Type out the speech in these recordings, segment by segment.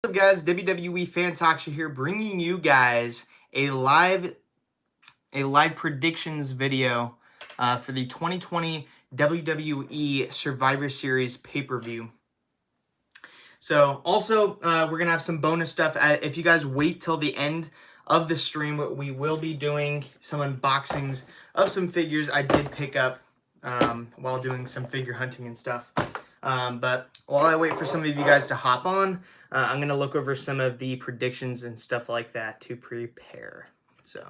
What's up, guys? WWE Fan Talk Show here, bringing you guys a live predictions video for the 2020 WWE Survivor Series pay-per-view. So, also, we're gonna have some bonus stuff. If you guys wait till the end of the stream, we will be doing some unboxings of some figures I did pick up while doing some figure hunting and stuff. But while I wait for some of you guys to hop on, I'm going to look over some of the predictions and stuff like that to prepare. So,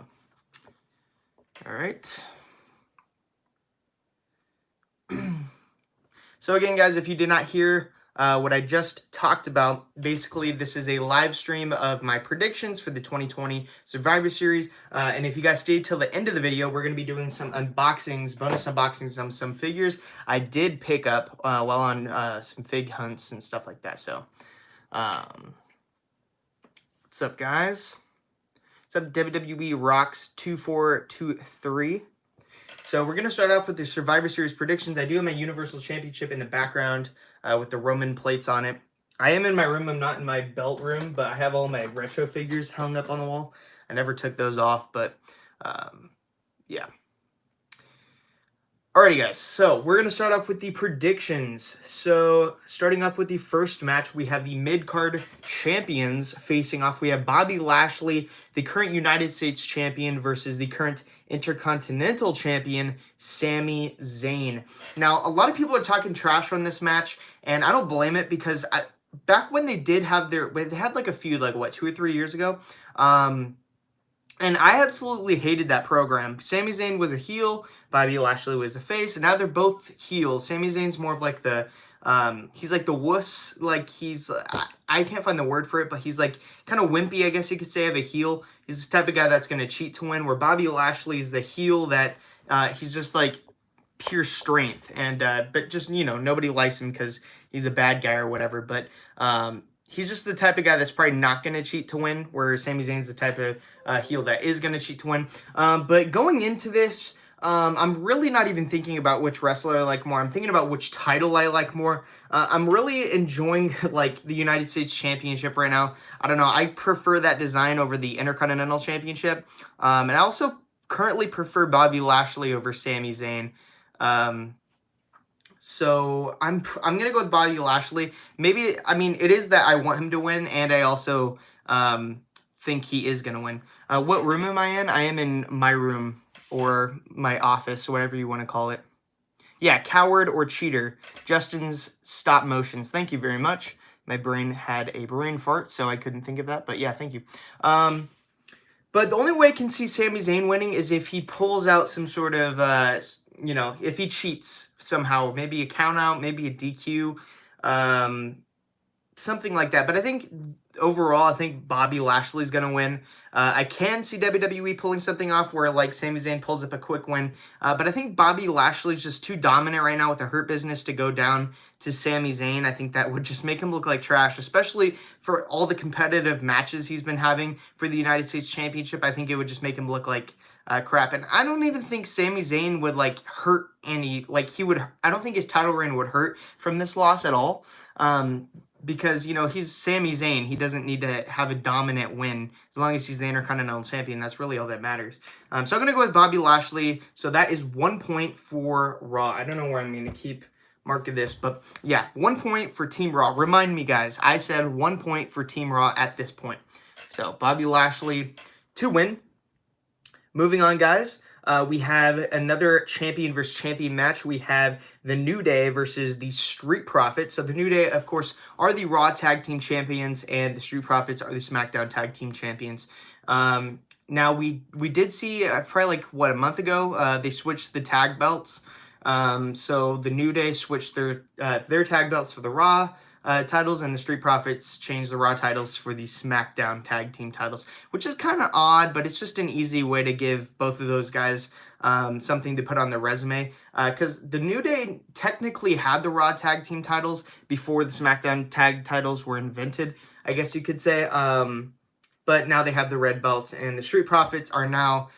all right. So again, guys, if you did not hear what I just talked about, basically this is a live stream of my predictions for the 2020 Survivor Series. And if you guys stayed till the end of the video, we're going to be doing some unboxings, bonus unboxings on some figures I did pick up while on some fig hunts and stuff like that. So, what's up, guys? What's up, WWE Rocks 2423? So we're going to start off with the Survivor Series predictions. I do have my Universal Championship in the background with the Roman plates on it. I am in my room. I'm not in my belt room, but I have all my retro figures hung up on the wall. I never took those off, but yeah. Alrighty, guys. So we're going to start off with the predictions. So starting off with the first match, we have the mid-card champions facing off. We have Bobby Lashley, the current United States champion, versus the current Intercontinental Champion, Sami Zayn. Now, a lot of people are talking trash on this match, and I don't blame it because back when they did have they had like a feud, like what, 2 or 3 years ago, and I absolutely hated that program. Sami Zayn was a heel, Bobby Lashley was a face, and now they're both heels. Sami Zayn's more of like the he's like the wuss, like he's, I can't find the word for it, but he's like kind of wimpy, I guess you could say, of a heel. He's the type of guy that's going to cheat to win, where Bobby Lashley is the heel that he's just like pure strength. And but just, you know, nobody likes him because he's a bad guy or whatever. But he's just the type of guy that's probably not going to cheat to win, where Sami Zayn's the type of heel that is going to cheat to win. But going into this, I'm really not even thinking about which wrestler I like more. I'm thinking about which title I like more. I'm really enjoying like the United States Championship right now. I don't know. I prefer that design over the Intercontinental Championship. And I also currently prefer Bobby Lashley over Sami Zayn. So I'm gonna go with Bobby Lashley. Maybe, I mean, it is that I want him to win, and I also think he is gonna win. What room am I in? I am in my room, or my office, whatever you want to call it. Yeah, coward or cheater. Justin's stop motions. Thank you very much. My brain had a brain fart, so I couldn't think of that. But yeah, thank you. But the only way I can see Sami Zayn winning is if he pulls out some sort of, you know, if he cheats somehow. Maybe a count out, maybe a DQ, something like that. But I think overall, I think Bobby Lashley's going to win. I can see WWE pulling something off where, like, Sami Zayn pulls up a quick win. But I think Bobby Lashley's just too dominant right now with the Hurt Business to go down to Sami Zayn. I think that would just make him look like trash, especially for all the competitive matches he's been having for the United States Championship. I think it would just make him look like crap. And I don't even think Sami Zayn would, like, hurt any, like, he would, I don't think his title reign would hurt from this loss at all. Because, you know, he's Sami Zayn. He doesn't need to have a dominant win. As long as he's the Intercontinental Champion, that's really all that matters. So I'm going to go with Bobby Lashley. So that is 1 point for Raw. I don't know where I'm going to keep mark of this, but yeah, 1 point for Team Raw. Remind me, guys, I said 1 point for Team Raw at this point. So Bobby Lashley to win. Moving on, guys. We have another champion versus champion match. We have the New Day versus the Street Profits. So the New Day, of course, are the Raw Tag Team Champions, and the Street Profits are the SmackDown Tag Team Champions. Now, we did see, probably like, what, a month ago, they switched the tag belts. So the New Day switched their tag belts for the Raw titles, and the Street Profits changed the Raw titles for the SmackDown Tag Team titles, which is kind of odd, but it's just an easy way to give both of those guys something to put on their resume, because the New Day technically had the Raw Tag Team titles before the SmackDown Tag titles were invented, I guess you could say. but now they have the red belts, and the Street Profits are now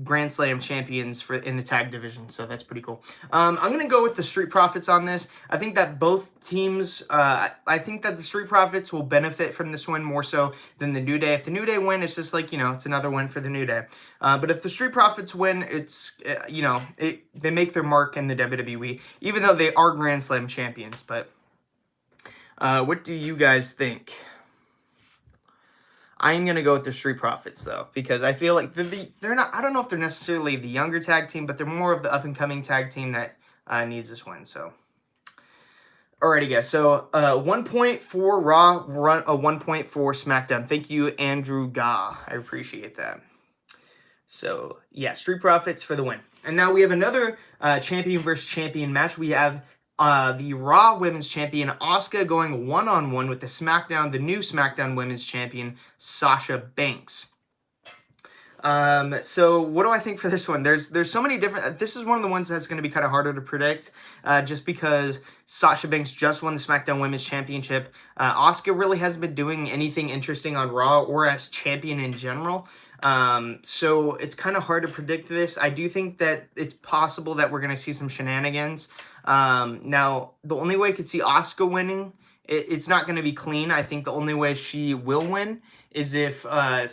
Grand Slam champions in the tag division, so that's pretty cool. I'm going to go with the Street Profits on this. I think that both teams, I think that the Street Profits will benefit from this win more so than the New Day. If the New Day win, it's just like, it's another win for the New Day. But if the Street Profits win, it's, they make their mark in the WWE, even though they are Grand Slam champions. But what do you guys think? I'm going to go with the Street Profits, though, because I feel like they're not, I don't know if they're necessarily the younger tag team, but they're more of the up-and-coming tag team that needs this win, so. Alrighty, guys, so 1 point for Raw, 1 point for SmackDown. Thank you, Andrew Gah. I appreciate that. So, yeah, Street Profits for the win. And now we have another champion versus champion match. We have the Raw Women's Champion, Asuka, going one-on-one with the new SmackDown Women's Champion, Sasha Banks. So what do I think for this one? There's so many different, this is one of the ones that's going to be kind of harder to predict, just because Sasha Banks just won the SmackDown Women's Championship. Asuka really hasn't been doing anything interesting on Raw or as champion in general. So it's kind of hard to predict this. I do think that it's possible that we're going to see some shenanigans. Now, the only way I could see Asuka winning, it's not going to be clean. I think the only way she will win is if Carmella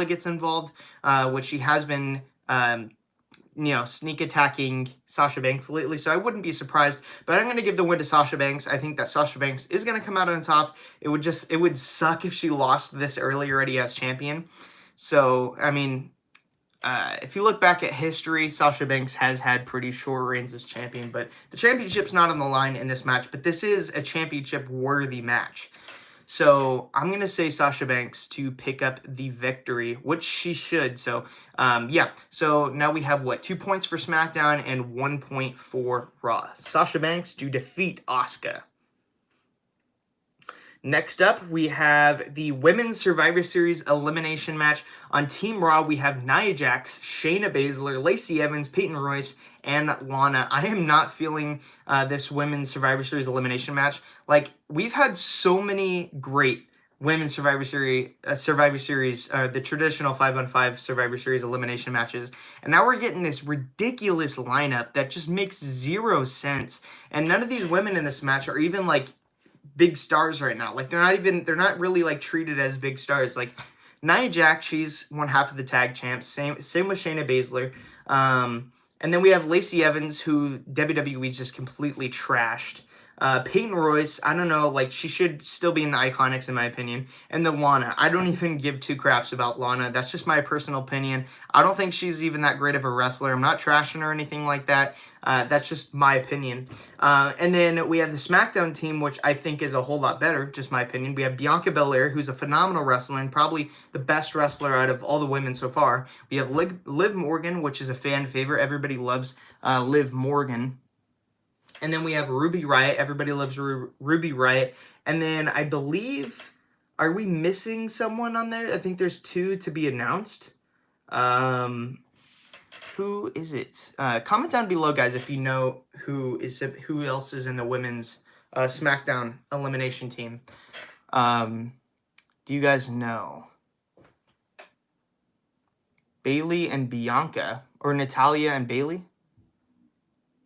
gets involved, which she has been, sneak attacking Sasha Banks lately, so I wouldn't be surprised. But I'm going to give the win to Sasha Banks. I think that Sasha Banks is going to come out on top. It would suck if she lost this early already as champion. So, I mean, if you look back at history, Sasha Banks has had pretty short reigns as champion, but the championship's not on the line in this match, but this is a championship-worthy match. So I'm going to say Sasha Banks to pick up the victory, which she should. So, yeah. So now we have, 2 points for SmackDown and 1 point for Raw. Sasha Banks to defeat Asuka. Next up, we have the Women's Survivor Series Elimination match. On Team Raw, we have Nia Jax, Shayna Baszler, Lacey Evans, Peyton Royce, and Lana. I am not feeling this Women's Survivor Series Elimination match. Like, we've had so many great Women's Survivor Series, the traditional 5-on-5 Survivor Series elimination matches. And now we're getting this ridiculous lineup that just makes zero sense. And none of these women in this match are even, like, big stars right now. Like, they're not really, like, treated as big stars. Like, Nia Jax, she's one half of the tag champs. Same with Shayna Baszler. And then we have Lacey Evans, who WWE's just completely trashed. Peyton Royce, I don't know, like, she should still be in the Iconics, in my opinion. And then Lana, I don't even give two craps about Lana. That's just my personal opinion. I don't think she's even that great of a wrestler. I'm not trashing her or anything like that. That's just my opinion. And then we have the SmackDown team, which I think is a whole lot better, just my opinion. We have Bianca Belair, who's a phenomenal wrestler and probably the best wrestler out of all the women so far. We have Liv Morgan, which is a fan favorite. Everybody loves Liv Morgan. And then we have Ruby Riott. Everybody loves Ruby Riott. And then I believe, are we missing someone on there? I think there's two to be announced. Who is it? Comment down below, guys, if you know who else is in the women's SmackDown elimination team. Do you guys know? Bayley and Bianca, or Natalya and Bayley?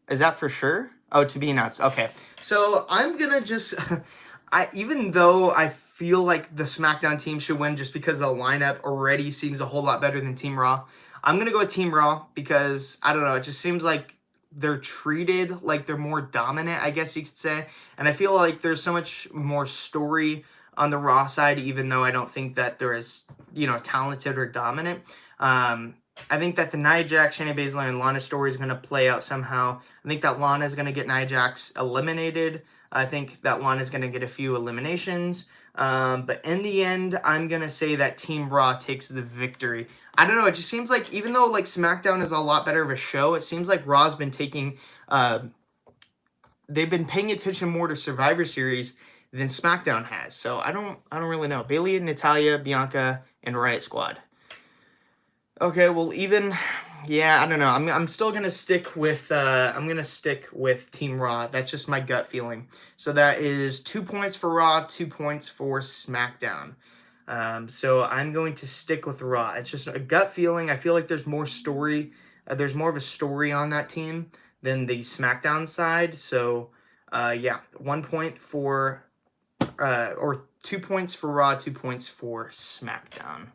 Is that for sure? Oh, to be announced. Okay. So I'm going to just, even though I feel like the SmackDown team should win just because the lineup already seems a whole lot better than Team Raw, I'm going to go with Team Raw because, I don't know, it just seems like they're treated like they're more dominant, I guess you could say. And I feel like there's so much more story on the Raw side, even though I don't think that they're as, talented or dominant. I think that the Nia Jax, Shayna Baszler, and Lana story is going to play out somehow. I think that Lana is going to get Nia Jax eliminated. I think that Lana is going to get a few eliminations. But in the end, I'm going to say that Team Raw takes the victory. I don't know. It just seems like, even though like SmackDown is a lot better of a show, it seems like Raw's been taking, they've been paying attention more to Survivor Series than SmackDown has. So I don't really know. Bayley, Natalya, Bianca, and Riot Squad. Okay, well, I don't know. I'm still gonna stick with Team Raw. That's just my gut feeling. So that is 2 points for Raw, 2 points for SmackDown. So I'm going to stick with Raw. It's just a gut feeling. I feel like there's more story. There's more of a story on that team than the SmackDown side. So, yeah, 1 point for, or 2 points for Raw, 2 points for SmackDown.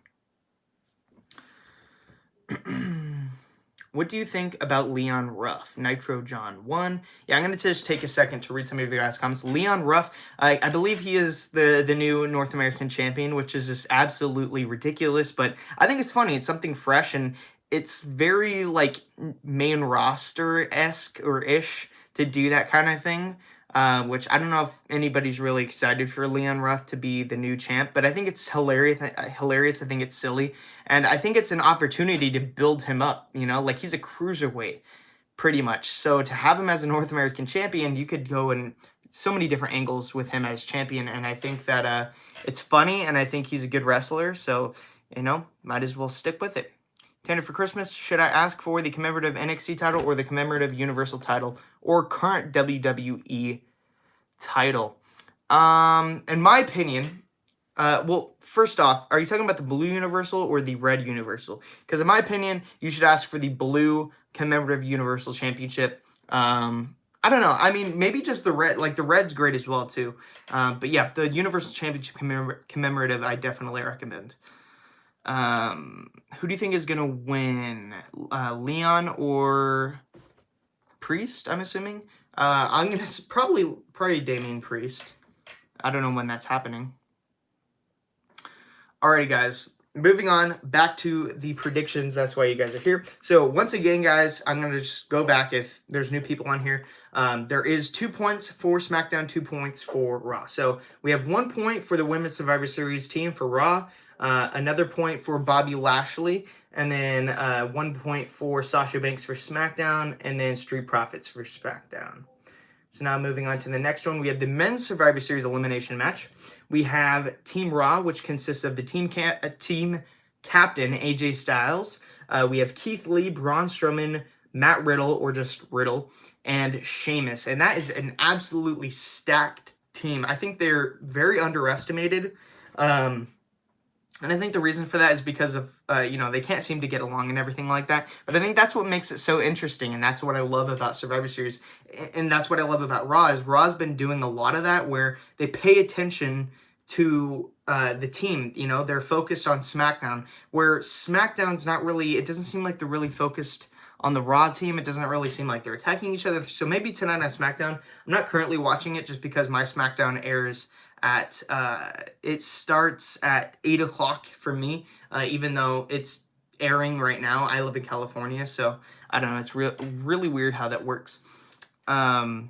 What do you think about Leon Ruff? Nitro John 1. Yeah, I'm going to just take a second to read some of your guys' comments. Leon Ruff, I believe he is the new North American champion, which is just absolutely ridiculous, but I think it's funny. It's something fresh, and it's very, like, main roster-esque or ish to do that kind of thing. Which I don't know if anybody's really excited for Leon Ruff to be the new champ, but I think it's hilarious. I think it's silly, and I think it's an opportunity to build him up. You know, like he's a cruiserweight, pretty much. So to have him as a North American champion, you could go in so many different angles with him as champion, and I think that it's funny, and I think he's a good wrestler. So might as well stick with it. Tanner, for Christmas, should I ask for the commemorative NXT title or the commemorative Universal title or current WWE title? In my opinion, well, first off, are you talking about the blue Universal or the red Universal? Because in my opinion, you should ask for the blue commemorative Universal Championship. I don't know. I mean, maybe just the red. Like, the red's great as well, too. But yeah, the Universal Championship commemorative, I definitely recommend. Who do you think is going to win? Leon or Priest, I'm assuming? I'm going to probably Damian Priest. I don't know when that's happening. Alrighty, guys. Moving on back to the predictions. That's why you guys are here. So once again, guys, I'm going to just go back if there's new people on here. There is 2 points for SmackDown, 2 points for Raw. So we have 1 point for the Women's Survivor Series team for Raw. Another point for Bobby Lashley, and then 1 point for Sasha Banks for SmackDown, and then Street Profits for SmackDown. So now moving on to the next one, we have the Men's Survivor Series elimination match. We have Team Raw, which consists of the team captain, AJ Styles. We have Keith Lee, Braun Strowman, Matt Riddle, or just Riddle, and Sheamus. And that is an absolutely stacked team. I think they're very underestimated. And I think the reason for that is because of, they can't seem to get along and everything like that. But I think that's what makes it so interesting, and that's what I love about Survivor Series. And that's what I love about Raw, is Raw's been doing a lot of that, where they pay attention to the team. They're focused on SmackDown, where SmackDown's not really, it doesn't seem like they're really focused on the Raw team. It doesn't really seem like they're attacking each other. So maybe tonight on SmackDown, I'm not currently watching it just because my SmackDown airs at it starts at 8 o'clock for me, even though it's airing right now. I live in California, so I don't know. It's really weird how that works. But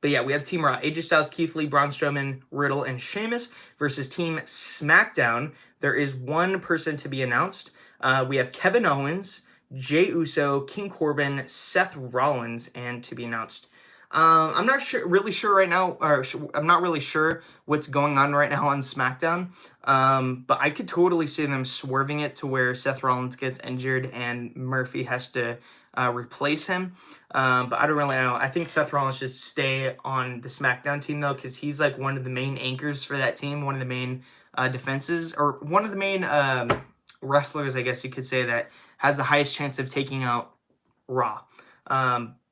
yeah, we have Team Raw: AJ Styles, Keith Lee, Braun Strowman, Riddle, and Sheamus versus Team SmackDown. There is one person to be announced. We have Kevin Owens, Jey Uso, King Corbin, Seth Rollins, and to be announced. I'm not really sure right now, or I'm not really sure what's going on right now on SmackDown. But I could totally see them swerving it to where Seth Rollins gets injured and Murphy has to replace him. But I don't really know. I think Seth Rollins should stay on the SmackDown team, though, because he's like one of the main anchors for that team, one of the main defenses, or one of the main wrestlers, I guess you could say, that has the highest chance of taking out Raw.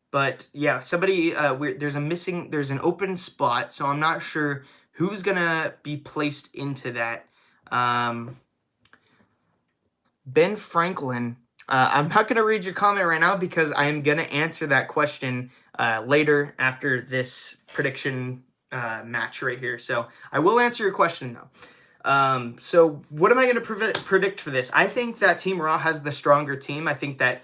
But yeah, there's an open spot, so I'm not sure who's gonna be placed into that. Ben Franklin, I'm not gonna read your comment right now because I am gonna answer that question later after this prediction match right here. So I will answer your question though. So what am I gonna predict for this? I think that Team Raw has the stronger team. I think that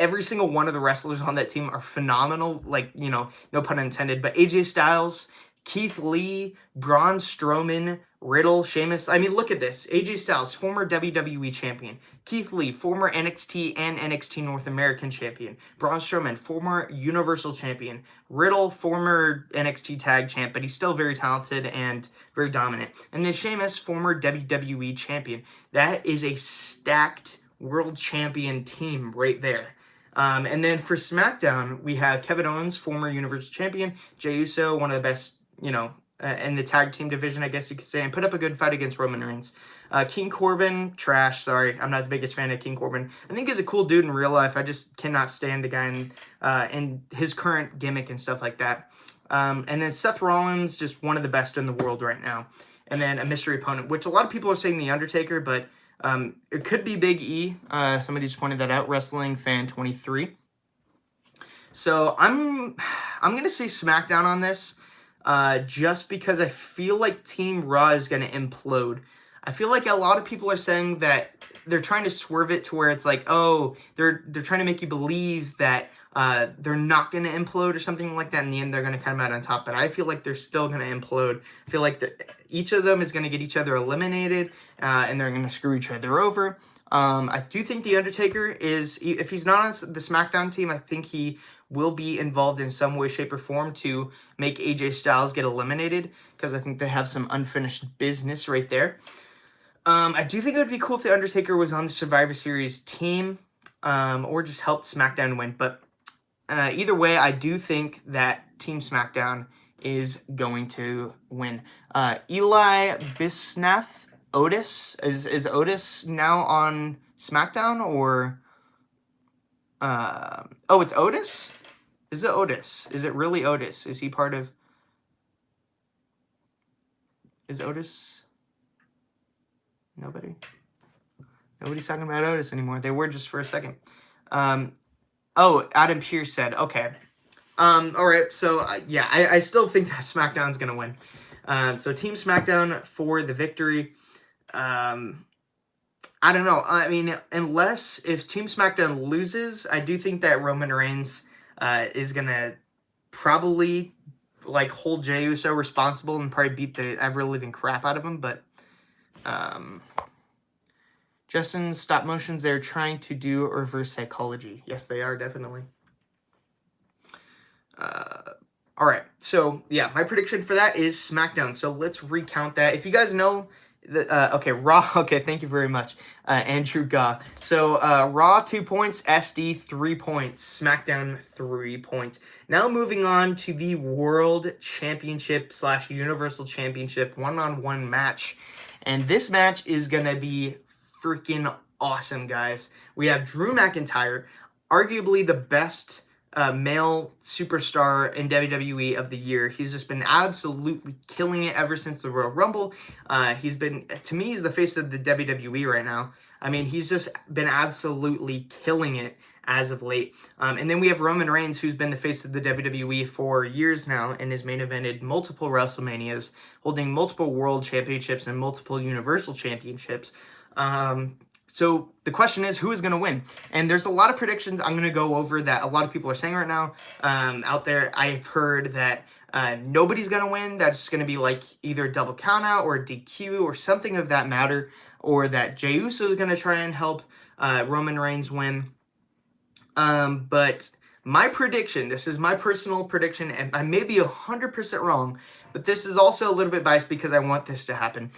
every single one of the wrestlers on that team are phenomenal, like, no pun intended, but AJ Styles, Keith Lee, Braun Strowman, Riddle, Sheamus. I mean, look at this. AJ Styles, former WWE champion. Keith Lee, former NXT and NXT North American champion. Braun Strowman, former Universal champion. Riddle, former NXT tag champ, but he's still very talented and very dominant. And then Sheamus, former WWE champion. That is a stacked world champion team right there. And then for SmackDown, we have Kevin Owens, former Universal Champion, Jey Uso, one of the best, in the tag team division, I guess you could say, and put up a good fight against Roman Reigns. King Corbin, trash. Sorry, I'm not the biggest fan of King Corbin. I think he's a cool dude in real life. I just cannot stand the guy and his current gimmick and stuff like that. And then Seth Rollins, just one of the best in the world right now. And then a mystery opponent, which a lot of people are saying The Undertaker, but it could be Big E. Somebody just pointed that out. Wrestling Fan 23. So I'm gonna say SmackDown on this, just because I feel like Team Raw is gonna implode. I feel like a lot of people are saying that they're trying to swerve it to where it's like, oh, they're trying to make you believe that they're not going to implode or something like that. In the end, they're going to come out on top. But I feel like they're still going to implode. I feel like each of them is going to get each other eliminated, and they're going to screw each other over. I do think The Undertaker is, if he's not on the SmackDown team, I think he will be involved in some way, shape, or form to make AJ Styles get eliminated, because I think they have some unfinished business right there. I do think it would be cool if The Undertaker was on the Survivor Series team, or just helped SmackDown win. But either way, I do think that Team SmackDown is going to win. Eli Bisnath, Otis, is Otis now on SmackDown, or... oh, it's Otis? Is it Otis? Is it really Otis? Is he part of... Is Otis... Nobody's talking about Otis anymore. They were just for a second. Oh, Adam Pearce said, okay. All right, so, yeah, I still think that SmackDown's going to win. So Team SmackDown for the victory. I don't know. I mean, unless if Team SmackDown loses, I do think that Roman Reigns is going to probably, like, hold Jey Uso responsible and probably beat the ever-living crap out of him, but... Justin's stop motions, they're trying to do reverse psychology. Yes, they are, definitely. All right, so, yeah, my prediction for that is SmackDown. So let's recount that. If you guys know... okay, Raw, okay, thank you very much, Andrew Gaw. So, Raw, 2 points, SD, 3 points, SmackDown, 3 points. Now moving on to the World Championship / Universal Championship one-on-one match. And this match is going to be freaking awesome, guys. We have Drew McIntyre, arguably the best male superstar in WWE of the year. He's just been absolutely killing it ever since the Royal Rumble. He's been, to me, he's the face of the WWE right now. I mean, he's just been absolutely killing it as of late. And then we have Roman Reigns, who's been the face of the WWE for years now and has main evented multiple WrestleManias, holding multiple World Championships and multiple Universal Championships. So the question is, who is going to win? And there's a lot of predictions I'm going to go over that a lot of people are saying right now out there. I've heard that nobody's going to win. That's going to be like either a double countout or a DQ or something of that matter, or that Jey Uso is going to try and help Roman Reigns win. But my prediction, this is my personal prediction, and I may be 100% wrong, but this is also a little bit biased because I want this to happen.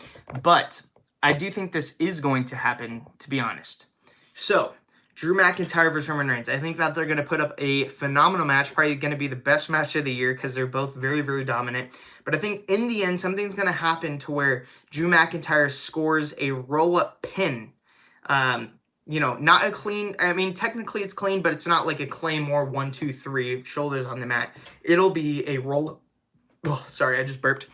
But I do think this is going to happen, to be honest. So, Drew McIntyre versus Roman Reigns. I think that they're going to put up a phenomenal match, probably going to be the best match of the year because they're both very, very dominant. But I think in the end, something's going to happen to where Drew McIntyre scores a roll-up pin. You know, not a clean, I mean, technically it's clean, but it's not like a Claymore 1, 2, 3, shoulders on the mat. It'll be a roll-up, oh, sorry, I just burped.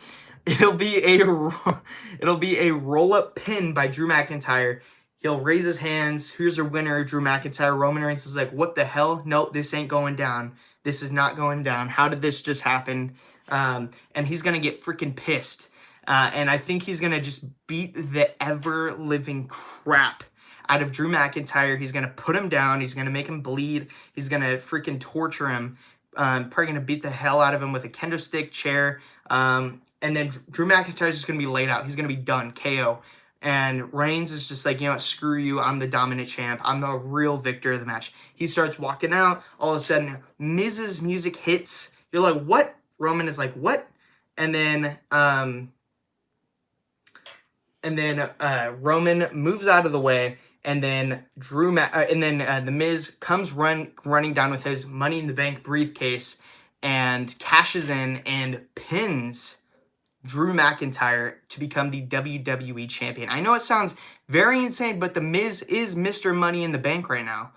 It'll be a roll-up pin by Drew McIntyre. He'll raise his hands. Here's your winner, Drew McIntyre. Roman Reigns is like, what the hell? Nope, this ain't going down. This is not going down. How did this just happen? And he's going to get freaking pissed. And I think he's going to just beat the ever-living crap out of Drew McIntyre. He's going to put him down. He's going to make him bleed. He's going to freaking torture him. Probably going to beat the hell out of him with a kendo stick chair. And then Drew McIntyre is just going to be laid out. He's going to be done, KO. And Reigns is just like, you know what, screw you. I'm the dominant champ. I'm the real victor of the match. He starts walking out. All of a sudden, Miz's music hits. You're like, what? Roman is like, what? And then Roman moves out of the way. And then the Miz comes running down with his Money in the Bank briefcase and cashes in and pins Drew McIntyre to become the WWE champion. I know it sounds very insane, but The Miz is Mr. Money in the Bank right now.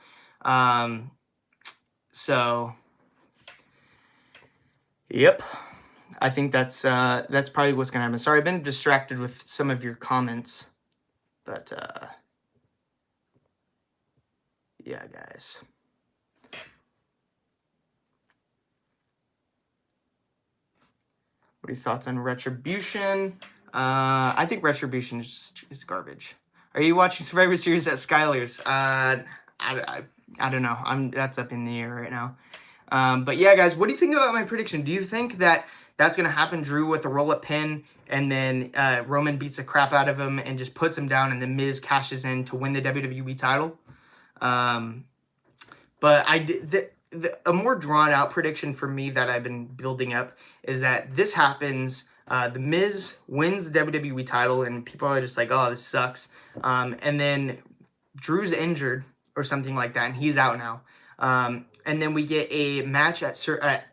So, yep. I think that's probably what's going to happen. Sorry, I've been distracted with some of your comments. But, yeah, guys. What are your thoughts on Retribution? I think Retribution is garbage. Are you watching Survivor Series at Skylar's? I don't know. That's up in the air right now. But yeah, guys, what do you think about my prediction? Do you think that that's going to happen? Drew with a roll-up pin, and then Roman beats the crap out of him and just puts him down, and then Miz cashes in to win the WWE title. But a more drawn-out prediction for me that I've been building up is that this happens. The Miz wins the WWE title, and people are just like, oh, this sucks. And then Drew's injured or something like that, and he's out now. And then we get a match at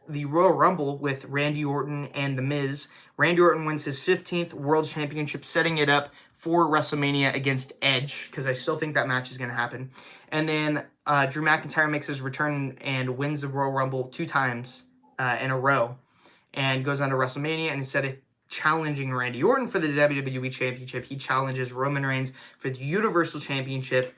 the Royal Rumble with Randy Orton and The Miz. Randy Orton wins his 15th World Championship, setting it up for WrestleMania against Edge, because I still think that match is going to happen. And then Drew McIntyre makes his return and wins the Royal Rumble 2 times in a row, and goes on to WrestleMania, and instead of challenging Randy Orton for the WWE Championship, he challenges Roman Reigns for the Universal Championship,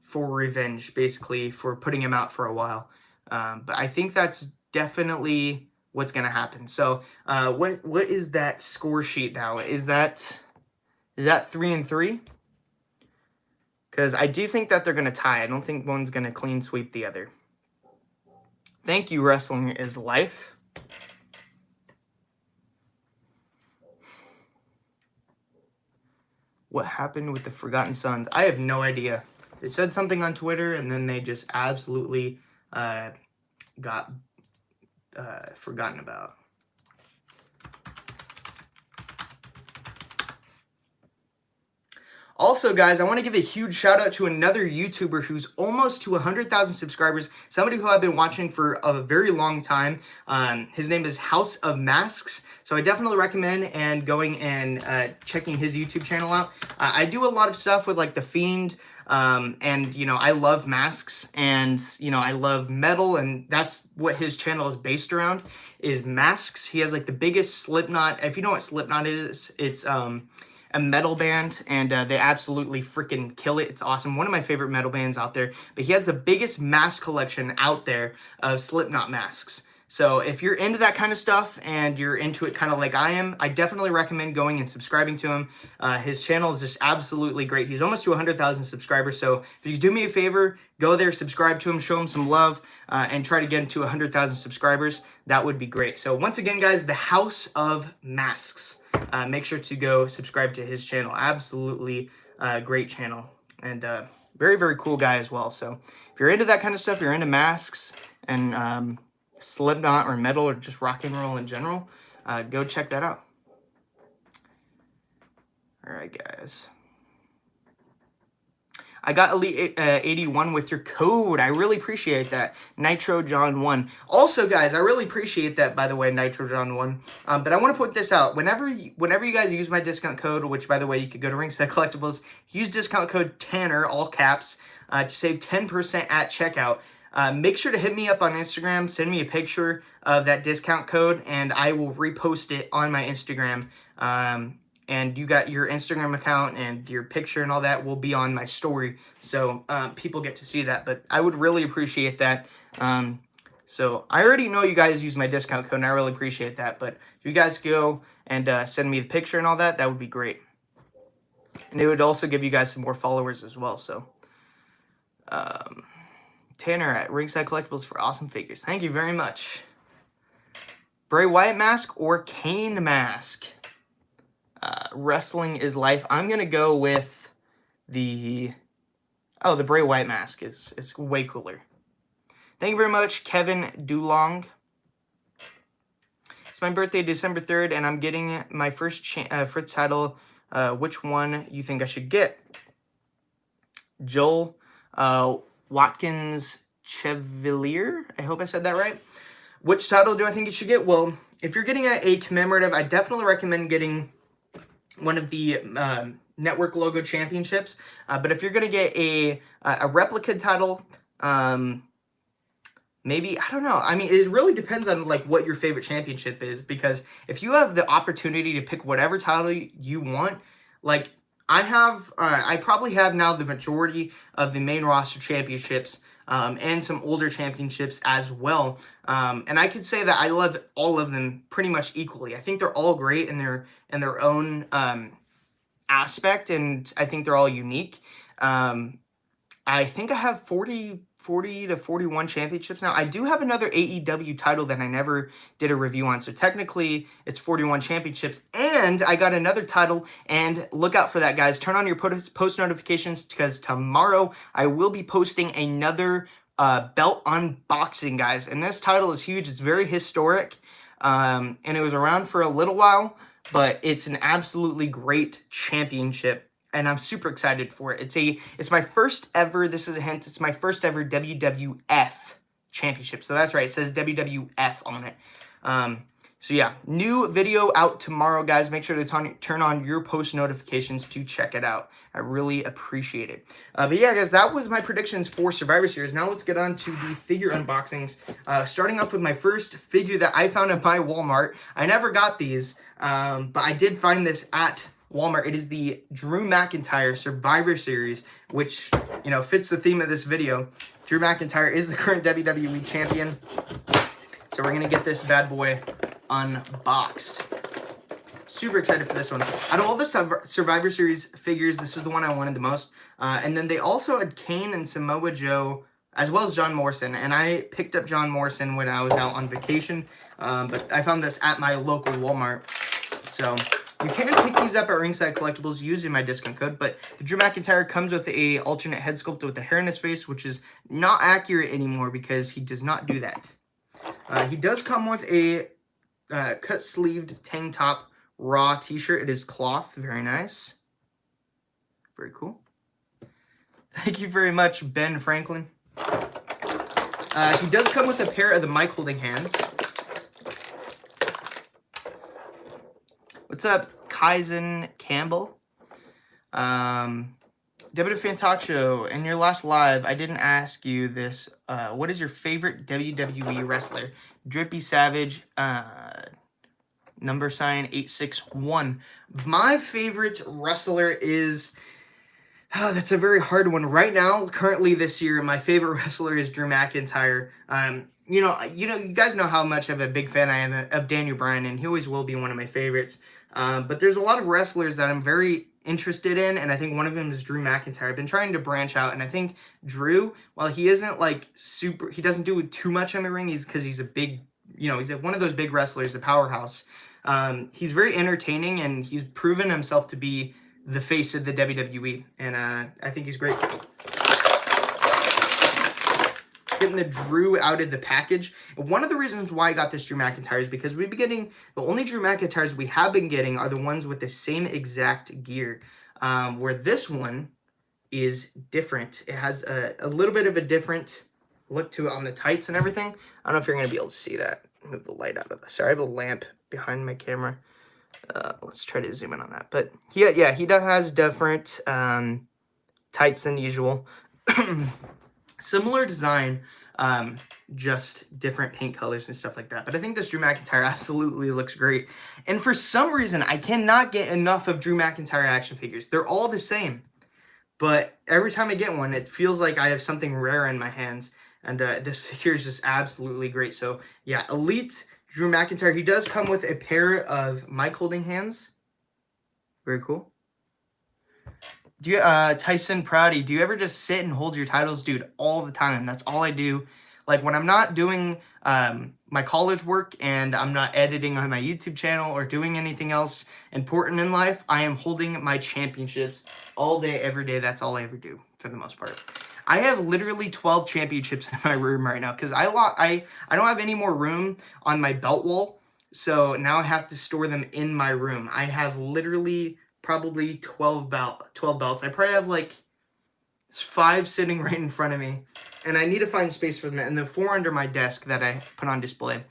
for revenge, basically, for putting him out for a while. But I think that's definitely what's going to happen. So what is that score sheet now? Is that 3-3? Because I do think that they're going to tie. I don't think one's going to clean sweep the other. Thank you, Wrestling is Life. What happened with the Forgotten Sons? I have no idea. They said something on Twitter, and then they just absolutely got forgotten about. Also, guys, I want to give a huge shout out to another YouTuber who's almost to 100,000 subscribers, somebody who I've been watching for a very long time. His name is House of Masks. So I definitely recommend and going and checking his YouTube channel out. I do a lot of stuff with like The Fiend, and, you know, I love masks, and, you know, I love metal, and that's what his channel is based around, is masks. He has like the biggest Slipknot. If you know what Slipknot is, it's a metal band, and they absolutely freaking kill it. It's awesome. One of my favorite metal bands out there. But he has the biggest mask collection out there of Slipknot masks. So if you're into that kind of stuff and you're into it kind of like I am, I definitely recommend going and subscribing to him. His channel is just absolutely great. He's almost to 100,000 subscribers. So if you could do me a favor, go there, subscribe to him, show him some love, and try to get him to 100,000 subscribers. That would be great. So once again, guys, the House of Masks. Make sure to go subscribe to his channel. Absolutely great channel. And very, very cool guy as well. So if you're into that kind of stuff, you're into masks and Slipknot or metal or just rock and roll in general, go check that out. All right, guys. I got Elite 81 with your code. I really appreciate that. NitroJohn1. Also, guys, I really appreciate that, by the way, NitroJohn1. But I want to put this out. Whenever you guys use my discount code, which, by the way, you could go to Ringside Collectibles, use discount code Tanner, all caps, to save 10% at checkout. Make sure to hit me up on Instagram. Send me a picture of that discount code, and I will repost it on my Instagram. And you got your Instagram account, and your picture and all that will be on my story. So people get to see that. But I would really appreciate that. So I already know you guys use my discount code, and I really appreciate that. But if you guys go and send me the picture and all that, that would be great. And it would also give you guys some more followers as well. So Tanner at Ringside Collectibles for awesome figures. Thank you very much. Bray Wyatt mask or Kane mask? Wrestling is Life. I'm going to go with the Bray Wyatt mask is way cooler. Thank you very much, Kevin Dulong. It's my birthday, December 3rd, and I'm getting my first title. Which one you think I should get? Joel Watkins Chevalier. I hope I said that right. Which title do I think you should get? Well, if you're getting a commemorative, I definitely recommend getting one of the network logo championships. But if you're going to get a replica title, maybe, I don't know. I mean, it really depends on like what your favorite championship is, because if you have the opportunity to pick whatever title you want, like I probably have now the majority of the main roster championships, and some older championships as well. And I could say that I love all of them pretty much equally. I think they're all great in their own aspect, and I think they're all unique. I think I have 40 to 41 championships now. I do have another AEW title that I never did a review on, so technically it's 41 championships, and I got another title, and look out for that, guys. Turn on your post notifications, because tomorrow I will be posting another belt unboxing, guys, and this title is huge. It's very historic, and it was around for a little while, but it's an absolutely great championship, and I'm super excited for it. It's my first ever, this is a hint, it's my first ever WWF championship. So that's right, it says WWF on it. So yeah, new video out tomorrow, guys. Make sure to turn on your post notifications to check it out. I really appreciate it. But yeah, guys, that was my predictions for Survivor Series. Now let's get on to the figure unboxings. Starting off with my first figure that I found at my Walmart. I never got these, but I did find this at Walmart. It is the Drew McIntyre Survivor Series, which, you know, fits the theme of this video. Drew McIntyre is the current WWE champion. So we're going to get this bad boy unboxed. Super excited for this one. Out of all the Survivor Series figures, this is the one I wanted the most. And then they also had Kane and Samoa Joe, as well as John Morrison. And I picked up John Morrison when I was out on vacation. But I found this at my local Walmart. So you can pick these up at Ringside Collectibles using my discount code, but the Drew McIntyre comes with a alternate head sculpt with the hair in his face, which is not accurate anymore because he does not do that. He does come with a cut-sleeved tank top Raw t-shirt. It is cloth. Very nice. Very cool. Thank you very much, Ben Franklin. He does come with a pair of the mic holding hands. What's up, Kaizen Campbell? WWE Fan Talk Show, in your last live, I didn't ask you this. What is your favorite WWE wrestler? Drippy Savage, number sign 861. My favorite wrestler is... Oh, that's a very hard one. Right now, currently this year, my favorite wrestler is Drew McIntyre. You guys know how much of a big fan I am of Daniel Bryan, and he always will be one of my favorites. But there's a lot of wrestlers that I'm very interested in, and I think one of them is Drew McIntyre. I've been trying to branch out, and I think Drew, while he isn't like super, he doesn't do too much in the ring, because he's a big, he's one of those big wrestlers, a powerhouse. He's very entertaining, and he's proven himself to be the face of the WWE, and I think he's great. Getting the Drew out of the package. And one of the reasons why I got this Drew McIntyre is because we've been getting, the only Drew McIntyres we have been getting are the ones with the same exact gear, where this one is different. It has a little bit of a different look to it on the tights and everything. I don't know if you're going to be able to see that. Move the light out of this. Sorry, I have a lamp behind my camera. Let's try to zoom in on that. But he has different tights than usual. Similar design, just different paint colors and stuff like that. But I think this Drew McIntyre absolutely looks great. And for some reason, I cannot get enough of Drew McIntyre action figures. They're all the same. But every time I get one, it feels like I have something rare in my hands. And this figure is just absolutely great. So, yeah, Elite Drew McIntyre. He does come with a pair of mic holding hands. Very cool. Do you, Tyson Prouty, do you ever just sit and hold your titles? Dude, all the time. That's all I do. Like, when I'm not doing my college work and I'm not editing on my YouTube channel or doing anything else important in life, I am holding my championships all day, every day. That's all I ever do, for the most part. I have literally 12 championships in my room right now because I don't have any more room on my belt wall, so now I have to store them in my room. I have literally probably 12 belts. I probably have like There's 5 sitting right in front of me, and I need to find space for them, and the 4 under my desk that I put on display.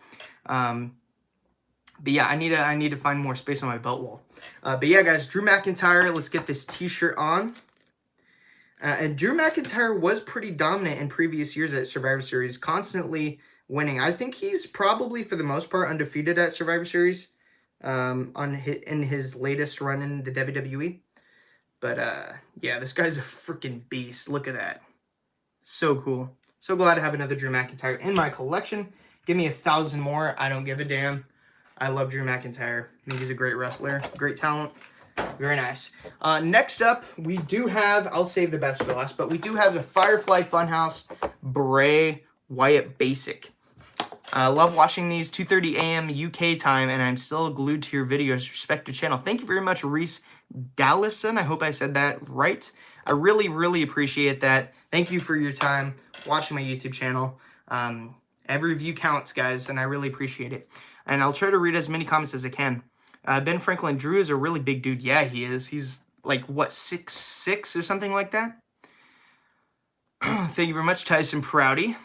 But yeah, I need to find more space on my belt wall. But yeah, guys, Drew McIntyre. Let's get this T-shirt on. And Drew McIntyre was pretty dominant in previous years at Survivor Series, constantly winning. I think he's probably, for the most part, undefeated at Survivor Series in his latest run in the WWE. But yeah, this guy's a freaking beast. Look at that. So cool. So glad to have another Drew McIntyre in my collection. Give me 1,000 more. I don't give a damn. I love Drew McIntyre. I think he's a great wrestler. Great talent. Very nice. Next up, we do have, I'll save the best for last, but we do have the Firefly Funhouse Bray Wyatt Basic. I love watching these, 2:30 a.m. UK time, and I'm still glued to your videos. Respect your channel. Thank you very much, Reese Dallison. I hope I said that right. I really, really appreciate that. Thank you for your time watching my YouTube channel. Every view counts, guys, and I really appreciate it. And I'll try to read as many comments as I can. Ben Franklin, Drew is a really big dude. Yeah, he is. He's like, what, 6'6" or something like that? Thank you very much, Tyson Prouty.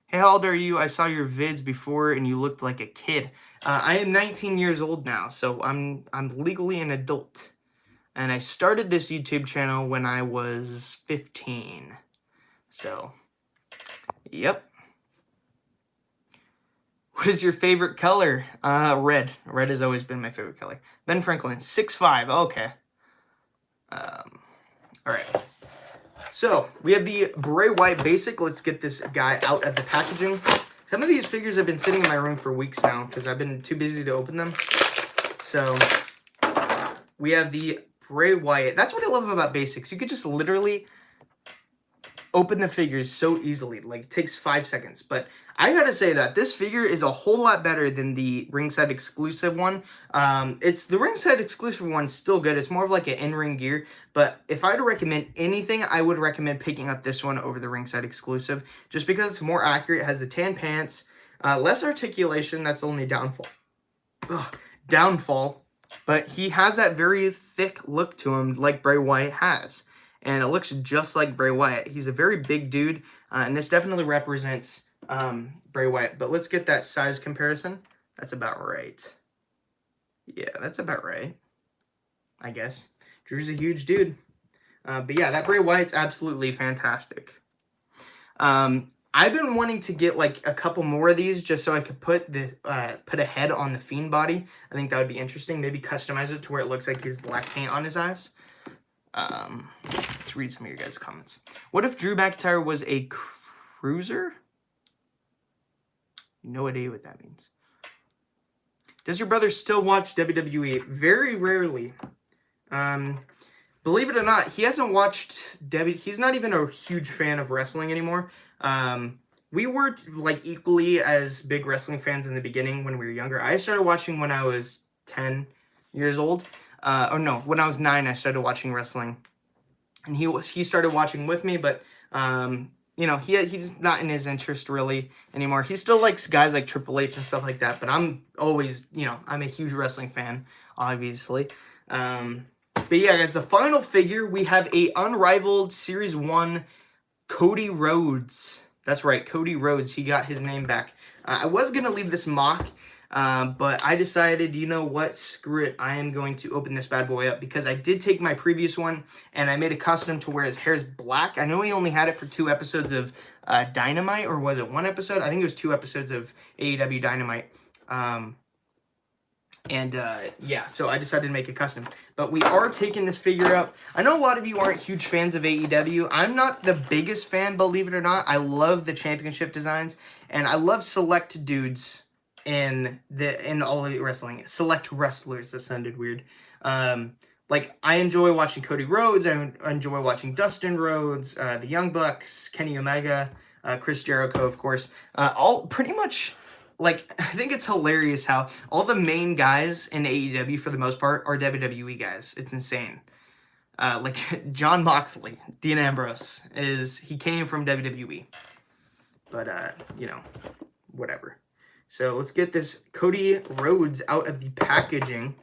Hey, how old are you? I saw your vids before and you looked like a kid. I am 19 years old now, so I'm legally an adult. And I started this YouTube channel when I was 15. So, yep. What is your favorite color? Red. Red has always been my favorite color. Ben Franklin, 6'5". Okay. All right. So, we have the Bray Wyatt Basic. Let's get this guy out of the packaging. Some of these figures have been sitting in my room for weeks now because I've been too busy to open them. So, we have the Bray Wyatt. That's what I love about Basics. You could just literally open the figures so easily. Like, it takes 5 seconds. But I gotta say that this figure is a whole lot better than the ringside exclusive one. The ringside exclusive one's still good. It's more of like an in-ring gear. But if I had to recommend anything, I would recommend picking up this one over the ringside exclusive. Just because it's more accurate. It has the tan pants. Less articulation. That's the only downfall. But he has that very thick look to him like Bray Wyatt has. And it looks just like Bray Wyatt. He's a very big dude. And this definitely represents Bray Wyatt. But let's get that size comparison. That's about right. Yeah, that's about right. I guess. Drew's a huge dude. But yeah, that Bray Wyatt's absolutely fantastic. I've been wanting to get like a couple more of these just so I could put a head on the Fiend body. I think that would be interesting. Maybe customize it to where it looks like he's black paint on his eyes. Let's read some of your guys' comments. What if Drew McIntyre was a cruiser? No idea what that means. Does your brother still watch WWE? Very rarely. Believe it or not, he hasn't watched he's not even a huge fan of wrestling anymore. We were like equally as big wrestling fans in the beginning when we were younger. I started watching when I was 10 years old. Or no, when I was 9, I started watching wrestling, and he started watching with me, but you know, he's not in his interest really anymore. He still likes guys like Triple H and stuff like that, but I'm always, you know, I'm a huge wrestling fan, obviously. But yeah, guys, the final figure, we have a Unrivaled Series 1 Cody Rhodes. That's right, Cody Rhodes. He got his name back. I was going to leave this mock, but I decided, you know what, screw it. I am going to open this bad boy up because I did take my previous one and I made it custom to where his hair is black. I know he only had it for 2 episodes of Dynamite, or was it 1 episode? I think it was 2 episodes of AEW Dynamite. Yeah, so I decided to make it custom. But we are taking this figure up. I know a lot of you aren't huge fans of AEW. I'm not the biggest fan, believe it or not. I love the championship designs, and I love select dudes in All Elite Wrestling. Select wrestlers, that sounded weird. Like, I enjoy watching Cody Rhodes. I enjoy watching Dustin Rhodes, the Young Bucks, Kenny Omega, Chris Jericho, of course. All pretty much... Like, I think it's hilarious how all the main guys in AEW, for the most part, are WWE guys. It's insane. Like, Jon Moxley, Dean Ambrose, he came from WWE. But, you know, whatever. So, let's get this Cody Rhodes out of the packaging.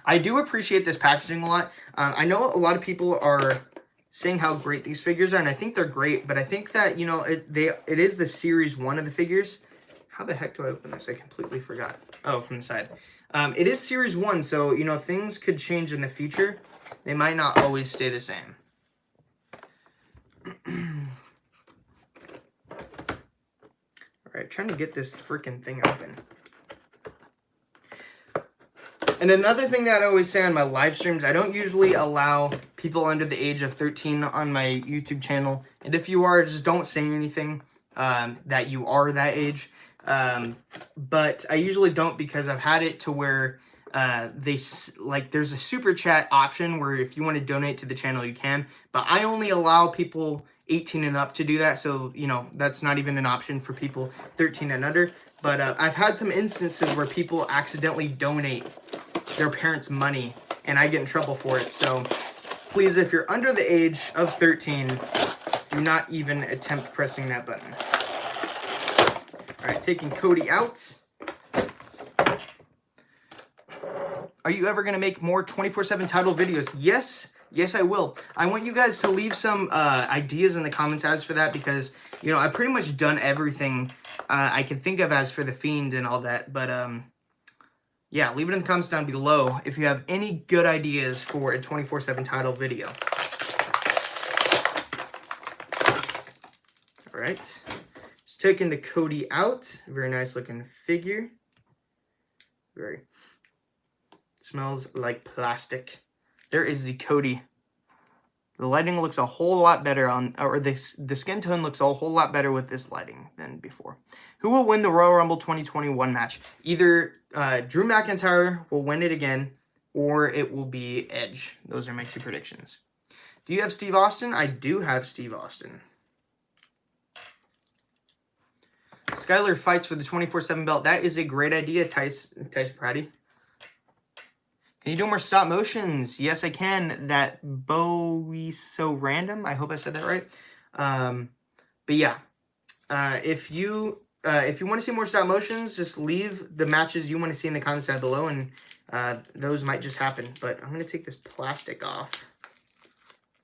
I do appreciate this packaging a lot. I know a lot of people are saying how great these figures are, and I think they're great, but I think that, you know, it is the Series 1 of the figures. How the heck do I open this? I completely forgot. Oh, from the side. It is Series 1, so, you know, things could change in the future. They might not always stay the same. Alright, trying to get this freaking thing open. And another thing that I always say on my live streams, I don't usually allow people under the age of 13 on my YouTube channel. And if you are, just don't say anything that you are that age. But I usually don't, because I've had it to where there's a super chat option where if you want to donate to the channel, you can. But I only allow people 18 and up to do that. So, you know, that's not even an option for people 13 and under. But I've had some instances where people accidentally donate their parents' money, and I get in trouble for it. So please, if you're under the age of 13, do not even attempt pressing that button. All right, taking Cody out. Are you ever going to make more 24/7 title videos? Yes. Yes, I will. I want you guys to leave some ideas in the comments as for that, because, you know, I've pretty much done everything I can think of as for The Fiend and all that. But, yeah, leave it in the comments down below if you have any good ideas for a 24/7 title video. All right. Just taking the Cody out. Very nice looking figure. Very. Smells like plastic. There is the Cody. The lighting looks a whole lot better on, or the skin tone looks a whole lot better with this lighting than before. Who will win the Royal Rumble 2021 match? Either Drew McIntyre will win it again, or it will be Edge. Those are my two predictions. Do you have Steve Austin? I do have Steve Austin. Skylar fights for the 24/7 belt. That is a great idea, Tyson Pratty. Can you do more stop motions? Yes, I can. That Bowie so random. I hope I said that right. But yeah, if you want to see more stop motions, just leave the matches you want to see in the comments down below, and those might just happen. But I'm gonna take this plastic off.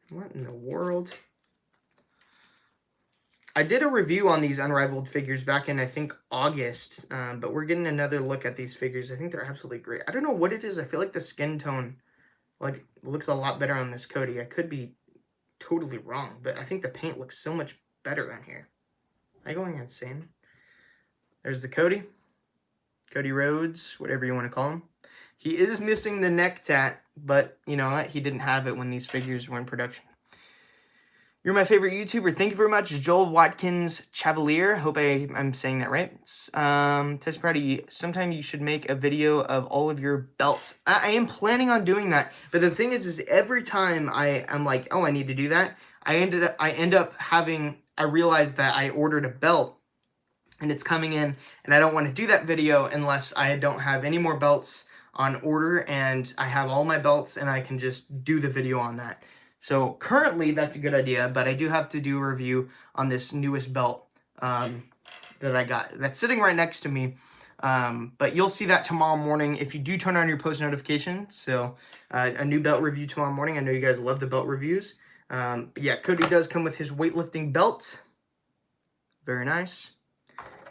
What in the world? I did a review on these Unrivaled figures back in, I think, August, but we're getting another look at these figures. I think they're absolutely great. I don't know what it is. I feel like the skin tone looks a lot better on this Cody. I could be totally wrong, but I think the paint looks so much better on here. Am I going insane? There's the Cody. Cody Rhodes, whatever you want to call him. He is missing the neck tat, but you know what? He didn't have it when these figures were in production. You're my favorite YouTuber. Thank you very much, Joel Watkins Chavalier. Hope I'm saying that right. Tess Pratty, sometime you should make a video of all of your belts. I am planning on doing that, but the thing is every time I'm like, oh, I need to do that, I end up having, I realized that I ordered a belt and it's coming in, and I don't want to do that video unless I don't have any more belts on order and I have all my belts and I can just do the video on that. So currently, that's a good idea, but I do have to do a review on this newest belt that I got. That's sitting right next to me, but you'll see that tomorrow morning if you do turn on your post notifications. So a new belt review tomorrow morning. I know you guys love the belt reviews. But yeah, Cody does come with his weightlifting belt. Very nice.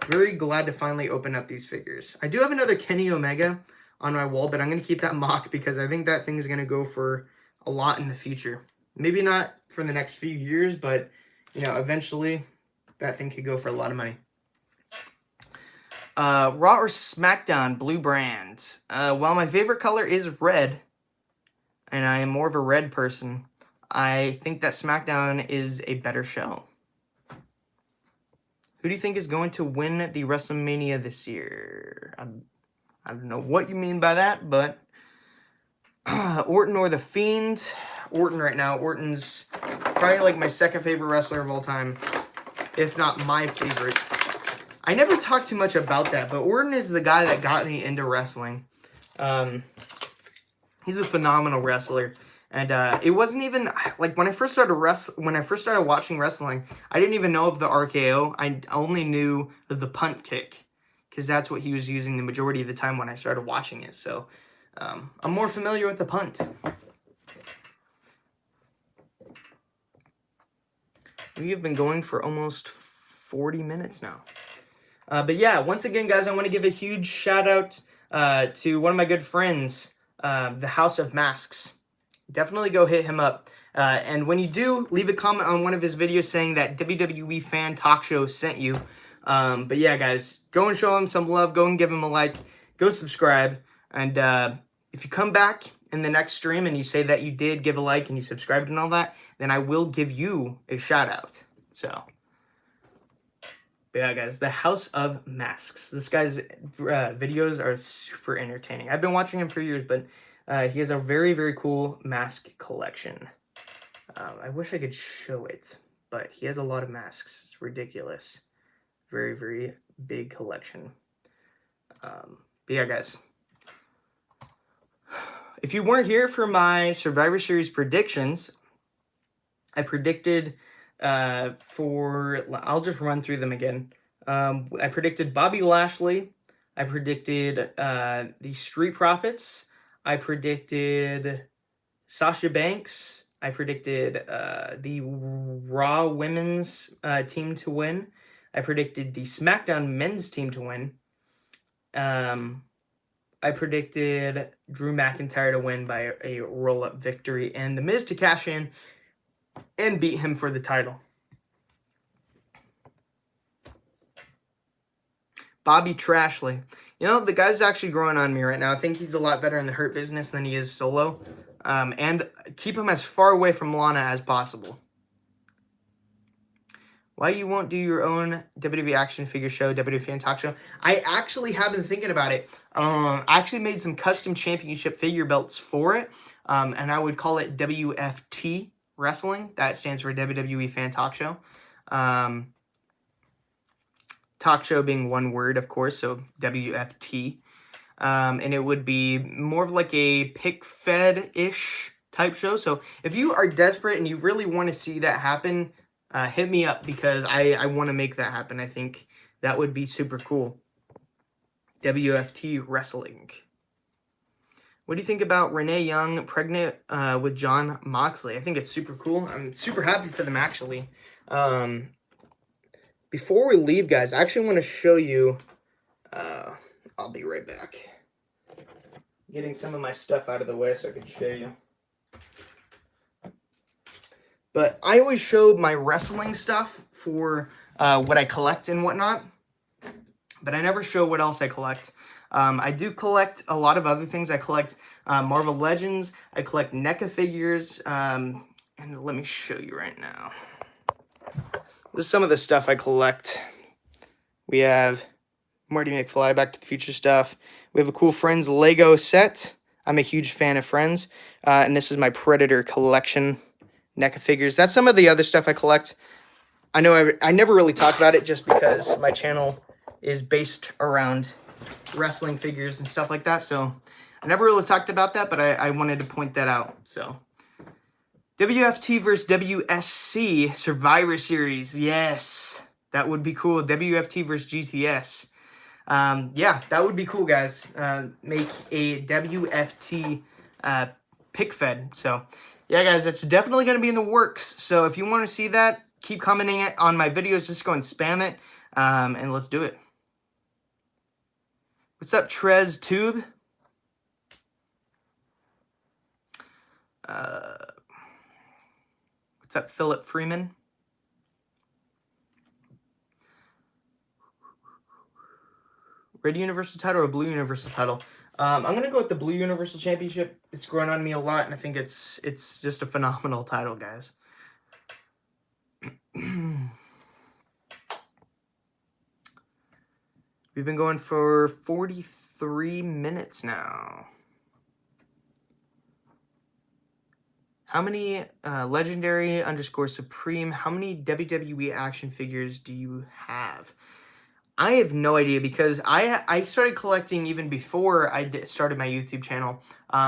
Very glad to finally open up these figures. I do have another Kenny Omega on my wall, but I'm going to keep that mock because I think that thing is going to go for a lot in the future. Maybe not for the next few years, but, you know, eventually that thing could go for a lot of money. Raw or SmackDown, blue brand. Well, my favorite color is red, and I am more of a red person. I think that SmackDown is a better show. Who do you think is going to win the WrestleMania this year? I don't know what you mean by that, but Orton or The Fiend? Orton right now. Orton's probably like my second favorite wrestler of all time, if not my favorite. I never talk too much about that, but Orton is the guy that got me into wrestling. He's a phenomenal wrestler, and it wasn't even like when I first started watching wrestling, I didn't even know of the RKO. I only knew of the punt kick because that's what he was using the majority of the time when I started watching it. So I'm more familiar with the punt. We have been going for almost 40 minutes now. But yeah, once again, guys, I want to give a huge shout out to one of my good friends, the House of Masks. Definitely go hit him up. And when you do, leave a comment on one of his videos saying that WWE Fan Talk Show sent you. But yeah, guys, go and show him some love. Go and give him a like. Go subscribe. And if you come back in the next stream and you say that you did give a like and you subscribed and all that, then I will give you a shout out. So, but yeah, guys, the House of Masks. This guy's videos are super entertaining. I've been watching him for years, but he has a very, very cool mask collection. I wish I could show it, but he has a lot of masks. It's ridiculous. Very, very big collection. But yeah, guys. If you weren't here for my Survivor Series predictions, I predicted I'll just run through them again. I predicted Bobby Lashley. I predicted the Street Profits. I predicted Sasha Banks. I predicted the Raw Women's team to win. I predicted the SmackDown Men's team to win. I predicted Drew McIntyre to win by a roll-up victory and The Miz to cash in and beat him for the title. Bobby Trashley. You know, the guy's actually growing on me right now. I think he's a lot better in the Hurt Business than he is solo. And keep him as far away from Lana as possible. Why you won't do your own WWE action figure show, WWE Fan Talk Show? I actually have been thinking about it. I actually made some custom championship figure belts for it. And I would call it WFT Wrestling. That stands for WWE Fan Talk Show. Talk show being one word, of course, so WFT. And it would be more of like a pick-fed-ish type show. So if you are desperate and you really want to see that happen, hit me up because I want to make that happen. I think that would be super cool. WFT Wrestling. What do you think about Renee Young pregnant with Jon Moxley? I think it's super cool. I'm super happy for them, actually. Before we leave, guys, I actually want to show you. I'll be right back. Getting some of my stuff out of the way so I can show you. But I always show my wrestling stuff for what I collect and whatnot. But I never show what else I collect. I do collect a lot of other things. I collect Marvel Legends. I collect NECA figures. And let me show you right now. This is some of the stuff I collect. We have Marty McFly, Back to the Future stuff. We have a cool Friends Lego set. I'm a huge fan of Friends. And this is my Predator collection. NECA figures. That's some of the other stuff I collect. I know I never really talk about it just because my channel is based around wrestling figures and stuff like that. So I never really talked about that, but I wanted to point that out. So WFT versus WSC Survivor Series. Yes, that would be cool. WFT versus GTS. Yeah, that would be cool, guys. Make a WFT pick fed. So yeah, guys, it's definitely going to be in the works. So if you want to see that, keep commenting on my videos. Just go and spam it. And let's do it. What's up, Trez Tube? What's up, Philip Freeman? Red Universal title or Blue Universal title? I'm going to go with the Blue Universal Championship. It's grown on me a lot, and I think it's just a phenomenal title, guys. We've been going for 43 minutes now. How many Legendary _ Supreme, how many WWE action figures do you have? I have no idea because I started collecting even before I started my YouTube channel.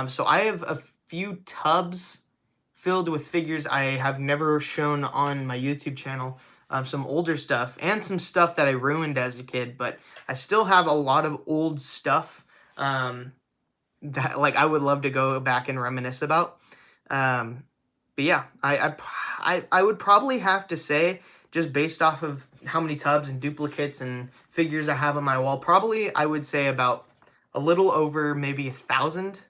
So I have a few tubs filled with figures I have never shown on my YouTube channel. Some older stuff and some stuff that I ruined as a kid. But I still have a lot of old stuff that like I would love to go back and reminisce about. But yeah, I would probably have to say, just based off of how many tubs and duplicates and figures I have on my wall, probably I would say about a little over maybe 1,000.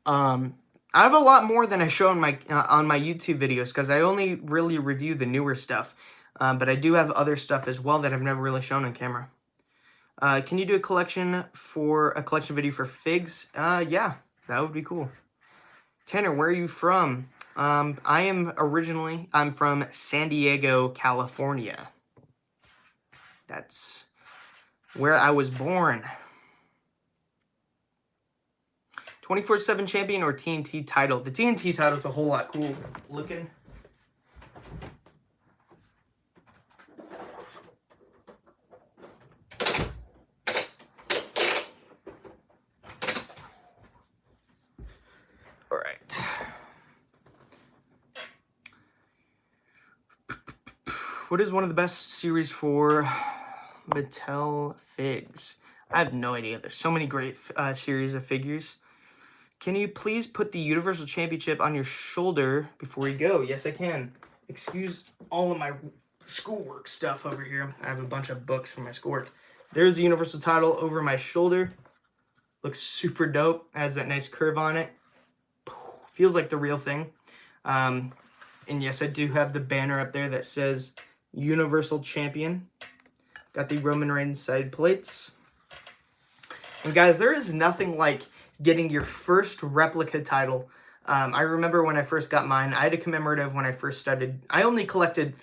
I have a lot more than I show on my YouTube videos because I only really review the newer stuff. But I do have other stuff as well that I've never really shown on camera. Can you do a collection video for figs? Yeah, that would be cool. Tanner, where are you from? I'm from San Diego, California. That's where I was born. 24/7 champion or TNT title? The TNT title is a whole lot cool looking. All right. What is one of the best series for Mattel figs? I have no idea. There's so many great series of figures. Can you please put the Universal Championship on your shoulder before you go? Yes, I can. Excuse all of my schoolwork stuff over here. I have a bunch of books for my schoolwork. There's the Universal title over my shoulder. Looks super dope. Has that nice curve on it. Feels like the real thing. And yes, I do have the banner up there that says Universal Champion. Got the Roman Reigns side plates. And guys, there is nothing like getting your first replica title. I remember when I first got mine, I had a commemorative when I first started. I only collected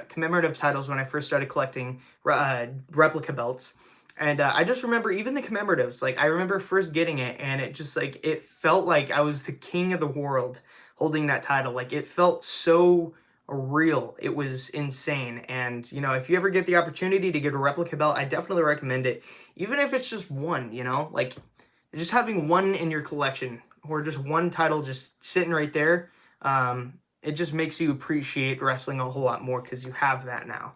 commemorative titles when I first started collecting replica belts. And I just remember even the commemoratives, like I remember first getting it and it just like, it felt like I was the king of the world holding that title. Like it felt so real. It was insane. And, you know, if you ever get the opportunity to get a replica belt, I definitely recommend it. Even if it's just one, you know, like just having one in your collection or just one title just sitting right there, it just makes you appreciate wrestling a whole lot more because you have that now.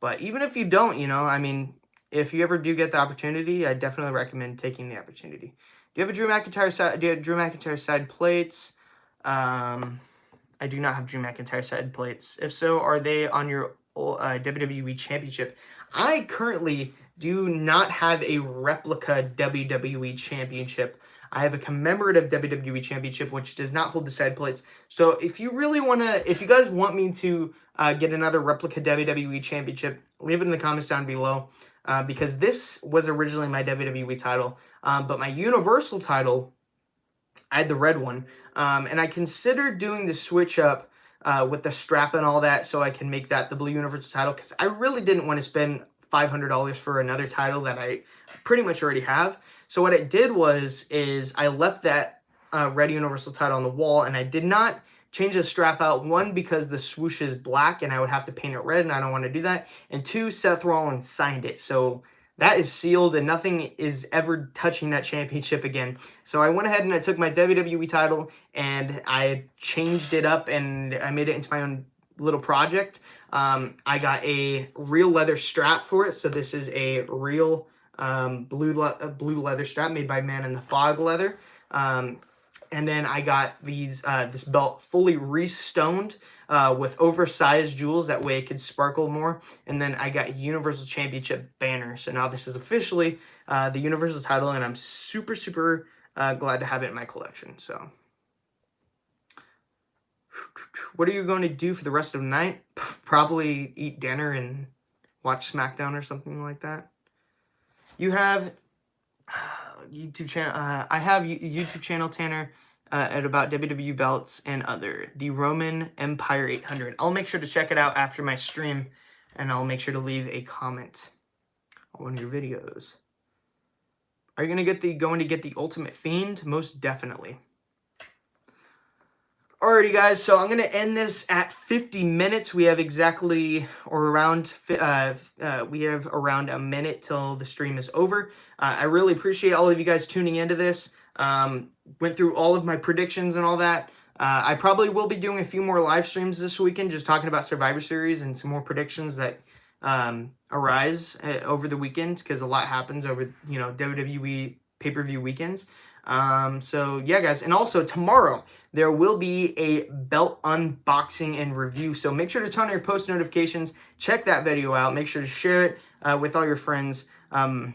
But even if you don't, you know, I mean, if you ever do get the opportunity, I definitely recommend taking the opportunity. Do you have a Drew McIntyre side? Do you have Drew McIntyre side plates? I do not have Drew McIntyre side plates. If so, are they on your WWE Championship? I currently do not have a replica WWE Championship. I have a commemorative WWE Championship, which does not hold the side plates. So if you really want to, if you guys want me to get another replica WWE Championship, leave it in the comments down below. Because this was originally my WWE title. But my Universal title, I had the red one. And I considered doing the switch up with the strap and all that so I can make that the blue Universal title because I really didn't want to spend $500 for another title that I pretty much already have. So what I did is I left that red Universal title on the wall and I did not change the strap out. One, because the swoosh is black and I would have to paint it red and I don't want to do that. And two, Seth Rollins signed it. So that is sealed and nothing is ever touching that championship again. So I went ahead and I took my WWE title and I changed it up and I made it into my own little project. I got a real leather strap for it. So this is a real blue leather strap made by Man in the Fog leather. And then I got this belt fully restoned with oversized jewels. That way it could sparkle more. And then I got a Universal Championship banner. So now this is officially the Universal title. And I'm super, super glad to have it in my collection. So what are you going to do for the rest of the night? Probably eat dinner and watch SmackDown or something like that. You have YouTube channel. I have YouTube channel, Tanner, at about WWE belts and other. The Roman Empire 800. I'll make sure to check it out after my stream, and I'll make sure to leave a comment on one of your videos. Are you going to get the Ultimate Fiend? Most definitely. Alrighty, guys, so I'm going to end this at 50 minutes. We have exactly, or around, we have around a minute till the stream is over. I really appreciate all of you guys tuning into this. Went through all of my predictions and all that. I probably will be doing a few more live streams this weekend, just talking about Survivor Series and some more predictions that arise over the weekend, because a lot happens over, WWE pay-per-view weekends. So yeah, guys, and also tomorrow there will be a belt unboxing and review. So make sure to turn on your post notifications. Check that video out. Make sure to share it with all your friends. But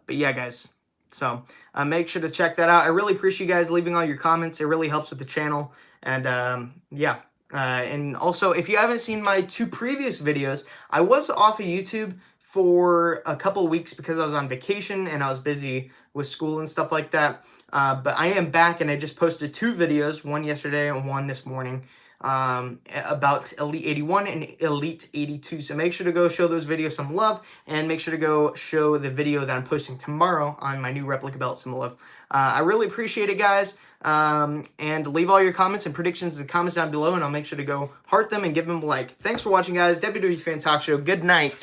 yeah, guys. So make sure to check that out. I really appreciate you guys leaving all your comments. It really helps with the channel. And yeah. And also, if you haven't seen my 2 previous videos, I was off of YouTube for a couple weeks because I was on vacation and I was busy with school and stuff like that. But I am back, and I just posted 2 videos, one yesterday and one this morning, about Elite 81 and Elite 82. So make sure to go show those videos some love, and make sure to go show the video that I'm posting tomorrow on my new replica belt some love. I really appreciate it, guys. And leave all your comments and predictions in the comments down below, and I'll make sure to go heart them and give them a like. Thanks for watching, guys. WWE Fan Talk Show. Good night.